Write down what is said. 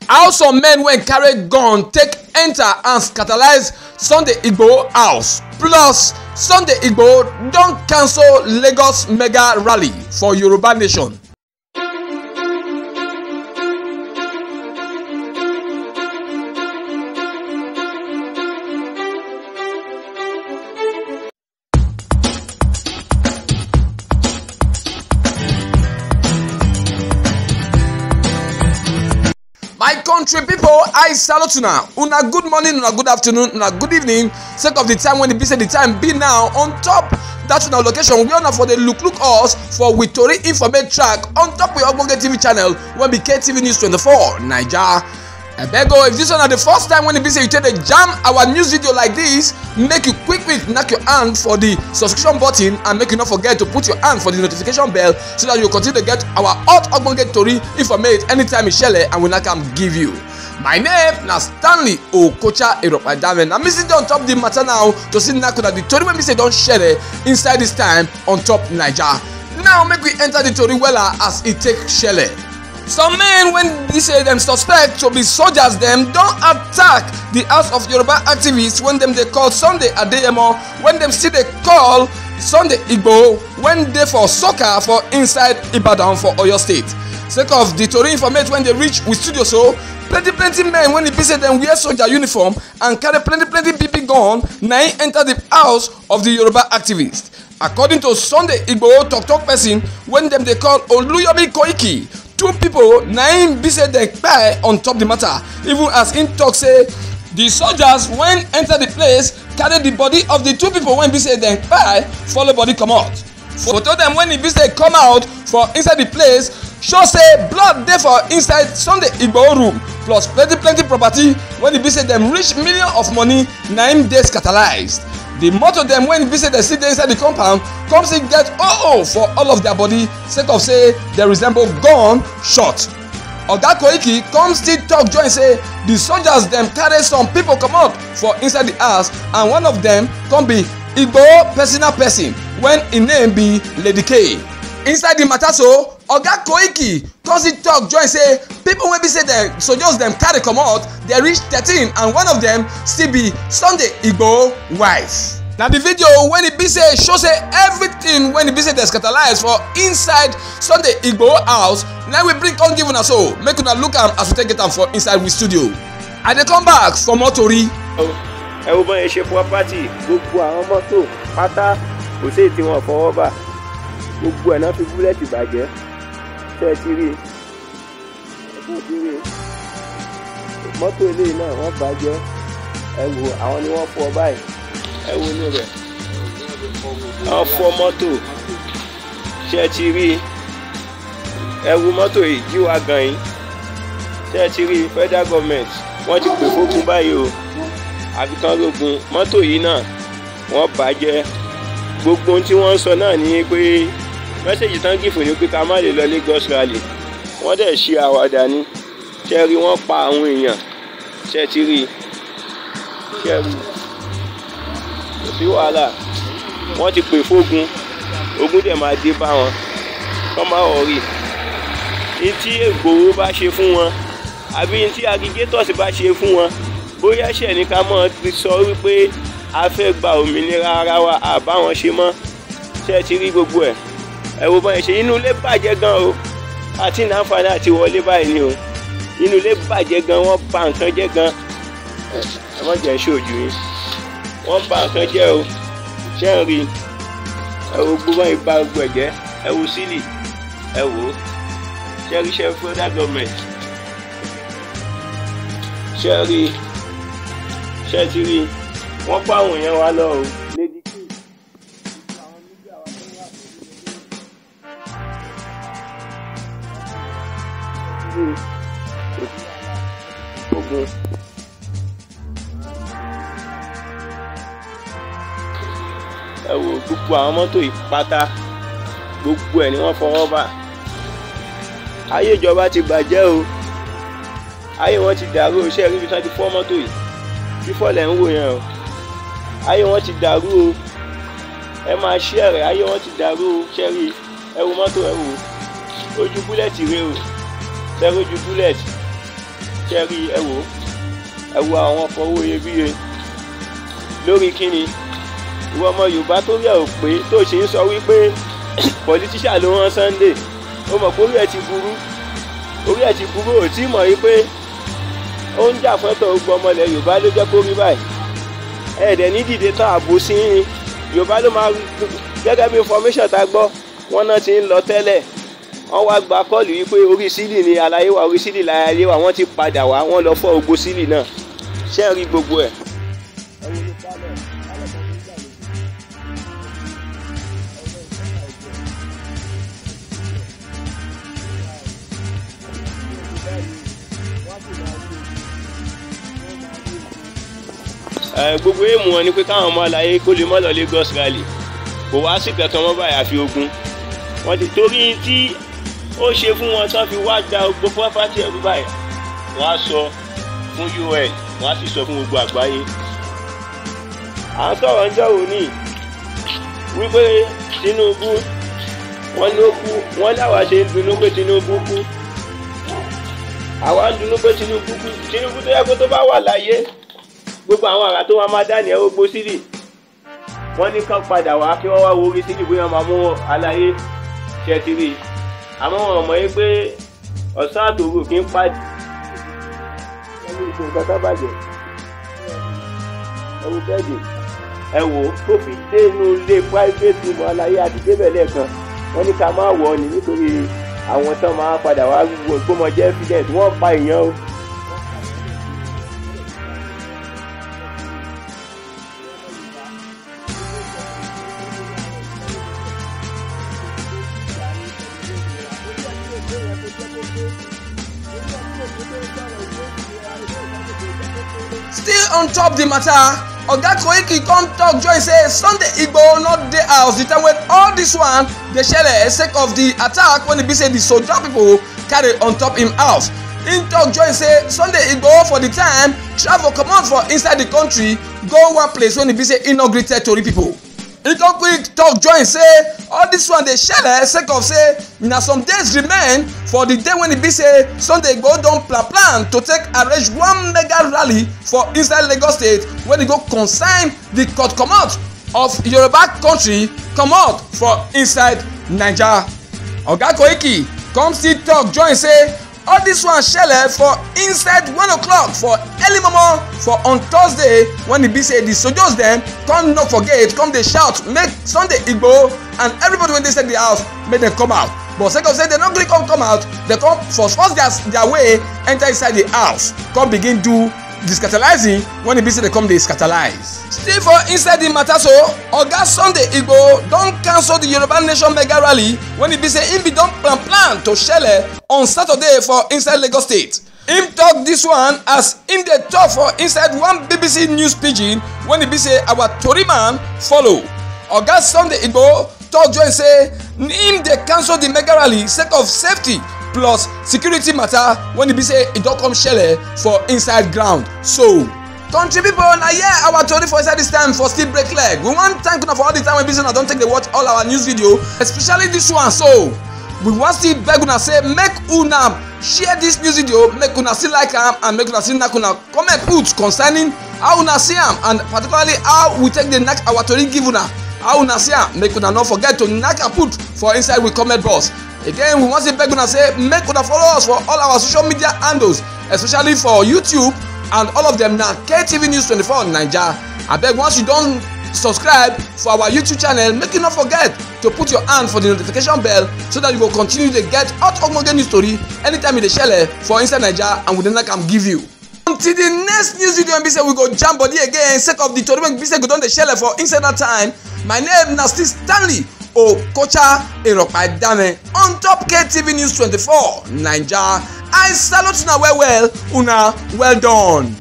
How some men wey carry gun take enter and scandalize Sunday Igboho house. Plus, Sunday Igboho don cancel Lagos mega rally for Yoruba Nation. My country people, I salute una good morning, una good afternoon, una good evening. Sake of the time when the time be now on top that una location we honor for the look us for with tori informate track on top of Ogbonge TV channel when be KTV News 24 Naija. Abego, if this one are the first time when the you take a jam our news video like this, make you quick knock your hand for the subscription button and make you not forget to put your hand for the notification bell so that you continue to get our hot Ogbonge tori informate anytime it's share and we not come give you. My name na Stanley Okocha Eropadame. I'm missing on top the matter now to see na the tori when we say don't share inside this time on top Naija. Now make we enter the tori wella as it take share. Some men when they say them suspect to be soldiers them don't attack the house of Yoruba activists when them they call Sunday Adeyemo, when them still they call Sunday Igboho when they for soccer for inside Ibadan for Oyo State. Sake of the tori informate when they reach with studio so plenty men when they say them wear soldier uniform and carry plenty BB gun now enter the house of the Yoruba activists. According to Sunday Igboho talk person when them they call Oluyomi Koiki, two people nine be said they kpai on top the matter, even as in talk say the soldiers when enter the place carry the body of the two people when be said they kpai follow body come out. Photo them when the be say come out for inside the place show say blood dey for inside Sunday Igboho room plus plenty property when the be say them reach million of money nine days catalyzed. The motor them when be say they sit inside the compound come see get for all of their body sake of say they resemble gun shot. Oga Koiki come still talk join say the soldiers them carry some people come out for inside the house and one of them come be Igboho personal person when im name be Lady K. Inside the matter so Oga Koiki come still talk join say people wey be say the soldiers them carry come out they reach 13 and one of them still be Sunday Igboho wife. Now the video when it be say show say everything when it be say they scandalize for inside Sunday Igboho house. Now we bring on give una so make una look am as we take it am for inside we studio. I dey come back for more tori. Ẹ wo bọ́n ẹ ṣe property gbogbo àwọn mọ́tò pátá kò sí tí wọ́n fọwọ́ bà gbogbo ẹ̀ náà fi búlẹ̀tì bàjẹ́ ṣe ti rí mọ́tò eléyìí náà wọ́n bàjẹ́ ẹ wo àwọn ni wọ́n fọ́ báyìí ẹ wo inú rẹ̀ wọ́n fọ́ mọ́tò ṣe ti rí ẹ wo mọ́tò yìí jíwá gan yìí ṣe ti rí federal government wọ́n ti pè fógun báyìí o àfikán lógun mọ́tò yìí náà wọ́n bàjẹ́ gbogbo ohun tí wọ́n ń sọ náà ni pé mẹ́sẹ̀jì tán gìfò ní pé ká má lè lọ Lagos rally wọ́n dẹ̀ ṣe àwàdà ni ṣe rí wọ́n pa àwọn èèyàn ṣe ti rí ṣe rí kò sí wàhálà wọ́n ti pè fógun ogun dẹ̀ máa dé bá wọn kọ́ máa wọ̀ rí ní tí Ìgbòho bá ṣe fún wọn àbí ní tí agigators bá ṣe fún wọn bóyá ṣẹ̀ ní ká mọ̀ sọ wípé a fẹ́ gba òmìnira ara wa àbáwọn ṣe mọ́ ṣe ti rí gbogbo ẹ̀ ẹ wo báyìí ṣe inú ilé bàjẹ́ gan o àti ìnáfààní àti wọlé báyìí ni o inú ilé bàjẹ́ gan wọ́n bà nǹkan jẹ́ gan ẹ má jẹ́ ṣojú yín wọ́n bà nǹkan jẹ́ o ṣe ń rí ẹ wo gbogbo báyìí bá gbogbo ẹ̀jẹ̀ ẹ wo sílì ẹ wo ṣe rí ṣe federal government ṣe rí ṣe ti rí wọ́n pa àwọn èèyàn wa lọ o. Lady K àwọn mídíà wa tó wà lórí ogun. Ẹ wo gbogbo àwọn mọ́tò yìí pátá gbogbo ẹ̀ ni wọ́n fọwọ́ bà. Ayé ìjọba ti bàjẹ́ o ayé wọn ti dàrú o ṣe é rí ibi tí wọ́n ti fọ́ mọ́tò yìí fífọ́ lẹ̀ ń wò yẹn o ayé wọn ti dàrú o ẹ máa ṣí ẹ̀rẹ̀ ayé wọn ti dàrú o ṣẹ́rí ẹ wo mọ́tò ẹ wò ojú búlẹ̀tì rẹ o ṣẹ́rí ojú búlẹ̀tì ṣe rí ẹ wo àwọn ọkọ̀ owó iyebíye lórí kíni ìwọ ọmọ Yorùbá tó rí ẹ ò pé tó ṣe ń sọ wípé politician ló rán Sunday ó mọ̀ pé orí ẹ ti burú ò tí mọ̀ wípé ó ń jà fẹ́tọ̀ gbogbo ọmọ ilẹ̀ Yorùbá ló jẹ́ kó rí báyìí ẹ̀ẹ́dẹ̀ ní dìde tán àbò sí ní Yorùbá ló máa gẹ́gẹ́ bí information tá gbọ́ wọ́n náà ti ń lọ tẹ́lẹ̀ wọ́n wá gba kọ́ọ̀lù wípé orí sílì ni àlàyé wa orí sílì láyé wa wọ́n ti padà wá wọ́n lọ fọ́ ogbó sílì náà ṣé ẹ rí gbogbo ẹ̀. Gbogbo èèmù wọn ni pé káwọn ọmọ àlàyé kó lè mọ́ lọ Lagos rally kò wá sí kankan mọ́ báyìí àfi ogun wọ́n ti torí tí ó ṣe fún wọn tán fi wá gba gbogbo property ẹ̀rú báyìí wọ́n á sọ fún UN wọ́n á sì sọ fún gbogbo àgbáyé. à ń sọ̀rọ̀ ń jọ̀wọ́ ní wípé Tinubu wọ́n ló kú wọ́n láwa ṣe ń dunú pé Tinubu kú àwa ń dunú pé Tinubu kú Tinubu tó yẹ kó tó bá wà láyé gbogbo àwọn àrà tó máa dání ẹ̀ ó gbó sílì wọ́n ní kán padà wá kí wọ́n wá wo orí sílì bóyá máa mú àlàyé ṣẹ́tìrì àmọ́ wọn mọ̀ yín pé ọ̀sán àtòrò kì í pàdé ẹni ìṣe nǹkan tó bàjẹ́ ẹni bẹ́ẹ̀dì ẹ wò ó tó fi dé inú ilé private room àlàyé àti débẹ̀ lẹ́ẹ̀kan wọ́n ní ká máa wọ̀ ọ́ ní nítorí àwọn tán máa padà wá wo ìgbọ́mọjẹ́ evidence wọ́n pa èèyàn o. Still on top the matter, Oga Koiki come talk join say Sunday Igboho not dey house the time when all this one dey shele sake of the attack when e be say the soldier people carry on top him house. Him talk join say Sunday Igboho for the time travel comot for inside the country go one place when e be say he no gree tell tori people. He come quick talk join say all this one dey shele sake of say na some days remain for the day when e be say Sunday Igboho don plan to take arrange one mega rally for inside Lagos state when e go consign the cut comot of Yoruba country comot for inside Naija. Oga Koiki come still talk join say all this one shele for inside 1 o'clock for early momo for on Thursday when e be say the soldiers dem come knock for gate come dey shout make Sunday Igboho and everybody wey dey inside the house make dem come out but sake of say dem no gree come out dem come force their way enter inside the house come begin do the scandalizing when e be say dem come dey scandalize. Still for inside the matter so Oga Sunday Igboho don cancel the Yoruba Nation mega rally when e be say im bin don plan to shele on Saturday for inside Lagos state. Im talk this one as im dey talk for inside one BBC news pidgin when e be say our tori man follow. Oga Sunday Igboho talk join say im dey cancel the mega rally sake of safety plus security matter when e be say e don come shele for inside ground. So country people na here our tori for inside this time for still break leg. We wan thank una for all the time wey be say una don take dey watch all our news video especially this one. So we wan still beg una say make una share this news video, make una still like am and make una still knack una comment put concerning how una see am and particularly how we take dey knack our tori give una how una see am. Make una no forget to knack and put for inside we comment box. Again we wan still beg una say make una follow us for all our social media handles especially for YouTube and all of them na KTV News 24 Naija. Abeg once you don subscribe for our YouTube channel make you no forget to put your hand for the notification bell so that you go continue to get hot ogbonge news story anytime e dey shele for inside Naija and we dey knack am give you. Until the next news video be say we go jam body again sake of the tori wey be say go don dey shele for inside that time. My name na still Stanley Okocha Eropaidame on top KTV News 24 Naija. I salute una well well done.